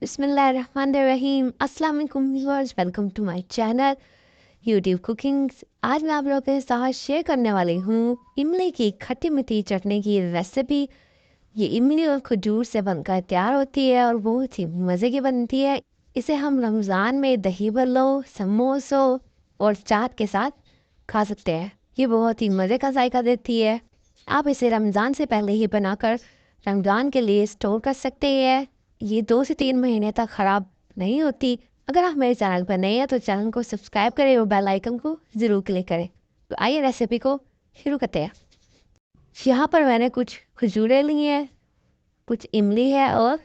बिस्मिल्लाहिर्रहमानिर्रहीम। अस्सलाम वालेकुम viewers, welcome to my channel YouTube cookings. आज मैं आप लोगों के साथ शेयर करने वाली हूँ इमली की खट्टी मीठी चटनी की रेसिपी। ये इमली और खजूर से बनकर तैयार होती है और बहुत ही मज़े की बनती है। इसे हम रमज़ान में दही भल्लों, समोसों और चाट के साथ खा सकते हैं। ये बहुत ही मज़े का जायका देती है। आप इसे रमज़ान से पहले ही बनाकर रमज़ान के लिए स्टोर कर सकते हैं। ये 2 से 3 महीने तक ख़राब नहीं होती। अगर आप मेरे चैनल पर नए हैं तो चैनल को सब्सक्राइब करें और बेल आइकन को ज़रूर क्लिक करें। तो आइए रेसिपी को शुरू करते हैं। यहाँ पर मैंने कुछ खजूरें ली हैं, कुछ इमली है और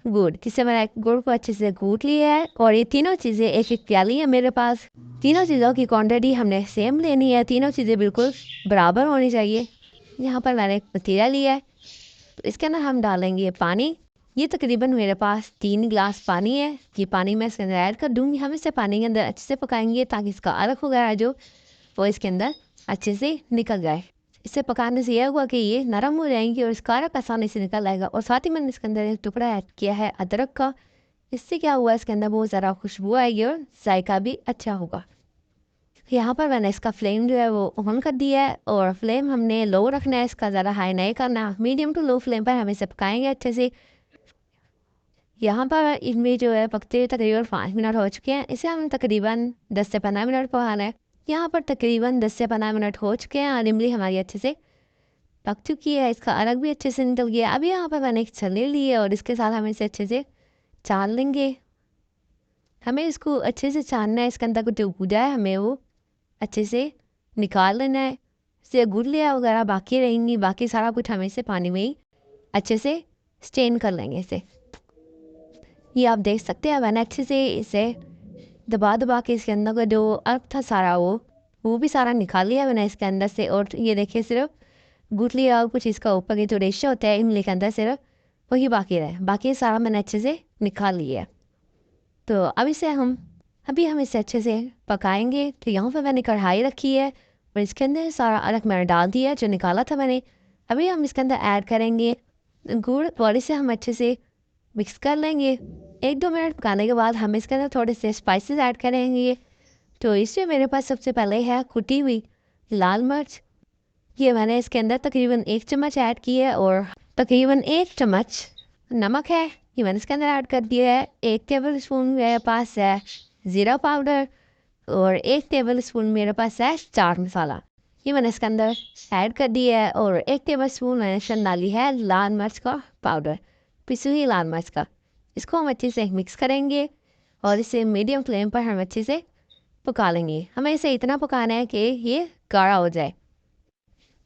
गुड़, जिससे मैंने गुड़ को अच्छे से कूट लिया है। और ये तीनों चीज़ें एक एक प्याली है मेरे पास। तीनों चीज़ों की क्वांटिटी हमने सेम लेनी है, तीनों चीज़ें बिल्कुल बराबर होनी चाहिए। यहाँ पर मैंने एक पतीला लिया है, तो इसके अंदर हम डालेंगे पानी। ये तकरीबन मेरे पास 3 गिलास पानी है। ये पानी मैं इसके अंदर ऐड कर दूँगी। हम इसे पानी के अंदर अच्छे से पकाएंगे ताकि इसका अरक वगैरह जो वो इसके अंदर अच्छे से निकल जाए। इसे पकाने से यह हुआ कि ये नरम हो जाएंगी और इसका अरक आसानी से निकल आएगा। और साथ ही मैंने इसके अंदर एक टुकड़ा ऐड किया है अदरक का। इससे क्या हुआ, इसके अंदर बहुत ज़्यादा खुशबू आएगी और जायका भी अच्छा होगा। यहाँ पर मैंने इसका फ्लेम जो है वो ऑन कर दिया है और फ्लेम हमने लो रखना है, इसका ज़्यादा हाई नहीं करना। मीडियम टू लो फ्लेम पर हम इसे पकाएंगे अच्छे से। यहाँ पर इनमें जो है पकते तकरीबन 5 मिनट हो चुके हैं। इसे हम तकरीबन 10 से 15 मिनट पकाना है। यहाँ पर तकरीबन 10 से 15 मिनट हो चुके हैं और इमली हमारी अच्छे से पक चुकी है। इसका अरक भी अच्छे से निकल गया। अभी यहाँ पर मैंने एक छलनी ली है और इसके साथ हम इसे अच्छे से छान लेंगे। हमें इसको अच्छे से छानना है। इसके अंदर कुछ जो गुदा है हमें वो अच्छे से निकाल लेना है। इससे गुठलियाँ वगैरह बाकी रहेंगी, बाकी सारा कुछ हम इसे पानी में ही अच्छे से स्टेन कर लेंगे इसे। ये आप देख सकते हैं मैंने अच्छे से इसे दबा दबा के इसके अंदर का जो अर्क था सारा वो भी सारा निकाल लिया मैंने इसके अंदर से। और ये देखिए सिर्फ गुठली और कुछ इसका ऊपर के जो रेशा होता है इमली के अंदर सिर्फ वही बाकी रहे, बाकी सारा मैंने अच्छे से निकाल लिया। तो अभी हम इसे अच्छे से पकाएंगे। तो यहाँ पर मैंने कढ़ाई रखी है और इसके अंदर सारा अरक मैंने डाल दिया है जो निकाला था मैंने। अभी हम इसके अंदर ऐड करेंगे गुड़ और इसे हम अच्छे से मिक्स कर लेंगे। 1-2 मिनट पकाने के बाद हम इसके अंदर थोड़े से स्पाइसेस ऐड करेंगे। तो इसमें मेरे पास सबसे पहले है कुटी हुई लाल मिर्च। ये मैंने इसके अंदर तकरीबन 1 चम्मच ऐड की है। और तकरीबन 1 चम्मच नमक है, ये मैंने इसके अंदर ऐड कर दिया है। 1 टेबल स्पून मेरे पास है ज़ीरा पाउडर और 1 टेबल स्पून मेरे पास है चाट मसाला, ये मैंने इसके अंदर ऐड कर दिया है। और 1 टेबल स्पून मैंने डाली है लाल मिर्च का पाउडर, पिसी हुई लाल मिर्च का। इसको हम अच्छे से मिक्स करेंगे और इसे मीडियम फ्लेम पर हम अच्छे से पका लेंगे। हमें इसे इतना पकाना है कि ये गाढ़ा हो जाए।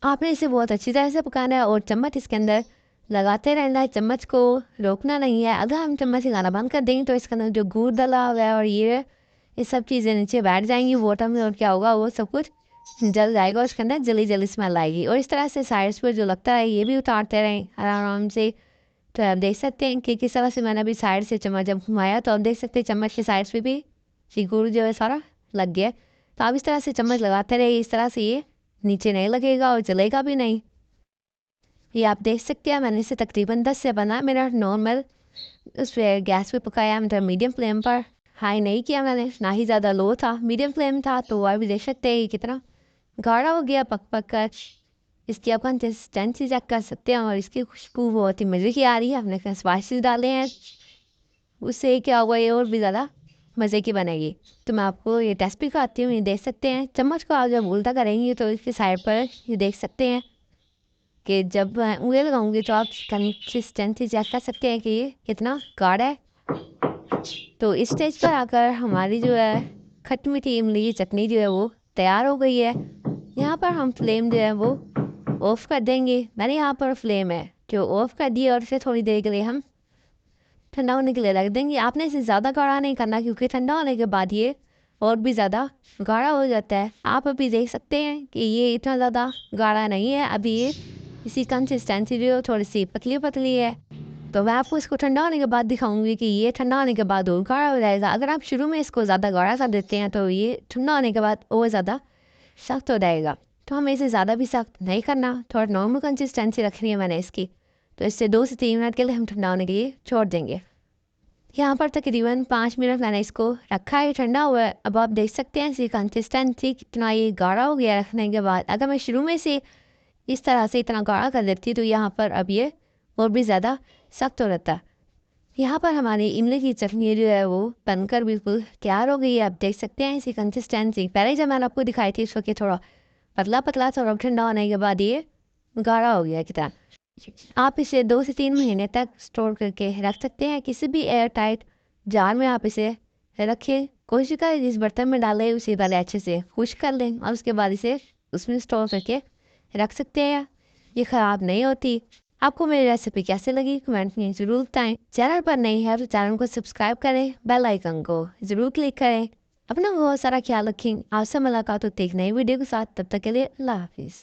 आपने इसे बहुत अच्छी तरह से पकाना है और चम्मच इसके अंदर लगाते रहना है, चम्मच को रोकना नहीं है। अगर हम चम्मच हिलाना बंद कर देंगे तो इसके अंदर जो गुड़ डला हुआ है और ये सब चीज़ें नीचे बैठ जाएंगी वाटर में, और क्या होगा वो सब कुछ जल जाएगा और उसके अंदर जली जली स्मेल आएगी। और इस तरह से साइड्स पर जो लगता है ये भी उतारते रहें आराम से। तो आप देख सकते हैं कि किस तरह से मैंने अभी साइड से चम्मच जब घुमाया तो आप देख सकते हैं चम्मच के साइड्स पे भी ये गुड़ जो है सारा लग गया। तो आप इस तरह से चम्मच लगाते रहे, इस तरह से ये नीचे नहीं लगेगा और जलेगा भी नहीं। ये आप देख सकते हैं मैंने इसे तकरीबन 10 से 15 मिनट नॉर्मल उस पर गैस पे पकाया, मतलब मीडियम फ्लेम पर। हाई नहीं किया मैंने, ना ही ज़्यादा लो था, मीडियम फ्लेम था। तो आप भी देख सकते हैं कितना गाढ़ा हो गया पक पक कर। इसकी आप कंसिस्टेंसी चेक कर सकते हैं और इसकी खुशबू बहुत ही मज़े की आ रही है। हमने स्पाइसेस डाले हैं, उससे क्या हुआ ये और भी ज़्यादा मज़े की बनेगी। तो मैं आपको ये टेस्ट भी कराती हूँ। ये देख सकते हैं चम्मच को आप जब उल्टा करेंगे तो इसके साइड पर ये देख सकते हैं कि जब मैं उंगली लगाऊंगी तो आप कंसिस्टेंसी चेक कर सकते हैं कि ये कितना गाढ़ा है। तो इस स्टेज पर आकर हमारी जो है खट्टी मीठी इमली की चटनी जो है वो तैयार हो गई है। यहाँ पर हम फ्लेम जो है वो ऑफ कर देंगे। मैंने यहाँ पर फ्लेम है जो ऑफ कर दी और इसे थोड़ी देर के लिए हम ठंडा होने के लिए रख देंगे। आपने इसे ज़्यादा गाढ़ा नहीं करना क्योंकि ठंडा होने के बाद ये और भी ज़्यादा गाढ़ा हो जाता है। आप अभी देख सकते हैं कि ये इतना ज़्यादा गाढ़ा नहीं है, अभी ये इसी कंसिस्टेंसी जो थोड़ी सी पतली पतली है। तो मैं आपको इसको ठंडा होने के बाद दिखाऊंगी कि ये ठंडा होने के बाद और गाढ़ा हो जाएगा। अगर आप शुरू में इसको ज़्यादा गाढ़ा कर देते हैं तो ये ठंडा होने के बाद और ज़्यादा सख्त हो जाएगा। तो हमें इसे ज़्यादा भी सख्त नहीं करना, थोड़ा नॉर्मल कंसिस्टेंसी रखनी है मैंने इसकी। तो इससे 2 से 3 मिनट के लिए हम ठंडा होने के लिए छोड़ देंगे। यहाँ पर तकरीबन 5 मिनट मैंने इसको रखा है, ठंडा हुआ है। अब आप देख सकते हैं इसकी कंसिस्टेंसी कितना ये गाढ़ा हो गया रखने के बाद। अगर मैं शुरू में से इस तरह से इतना गाढ़ा कर देती तो यहाँ पर अब ये और भी ज़्यादा सख्त हो जाता। यहाँ पर हमारी इमली की चटनी जो है वो बनकर बिल्कुल तैयार हो गई है। आप देख सकते हैं इसकी कंसिस्टेंसी पहले जब मैंने आपको दिखाई थी इस वक्त थोड़ा पतला पतला, थोड़ा ठंडा होने के बाद ये गाढ़ा हो गया कितना। आप इसे 2 से 3 महीने तक स्टोर करके रख सकते हैं। किसी भी एयर टाइट जार में आप इसे रखें। कोशिश करें जिस बर्तन में डालें उसे पहले अच्छे से खुश कर लें और उसके बाद इसे उसमें स्टोर करके रख सकते हैं। ये ख़राब नहीं होती। आपको मेरी रेसिपी कैसे लगी कमेंट में ज़रूर बताएं। चैनल पर नहीं है तो चैनल को सब्सक्राइब करें, बेल आइकन को ज़रूर क्लिक करें। अपना बहुत सारा ख्याल रखें। आपसे मुलाकात होती है एक नई वीडियो के साथ। तब तक के लिए अल्लाह हाफिज़।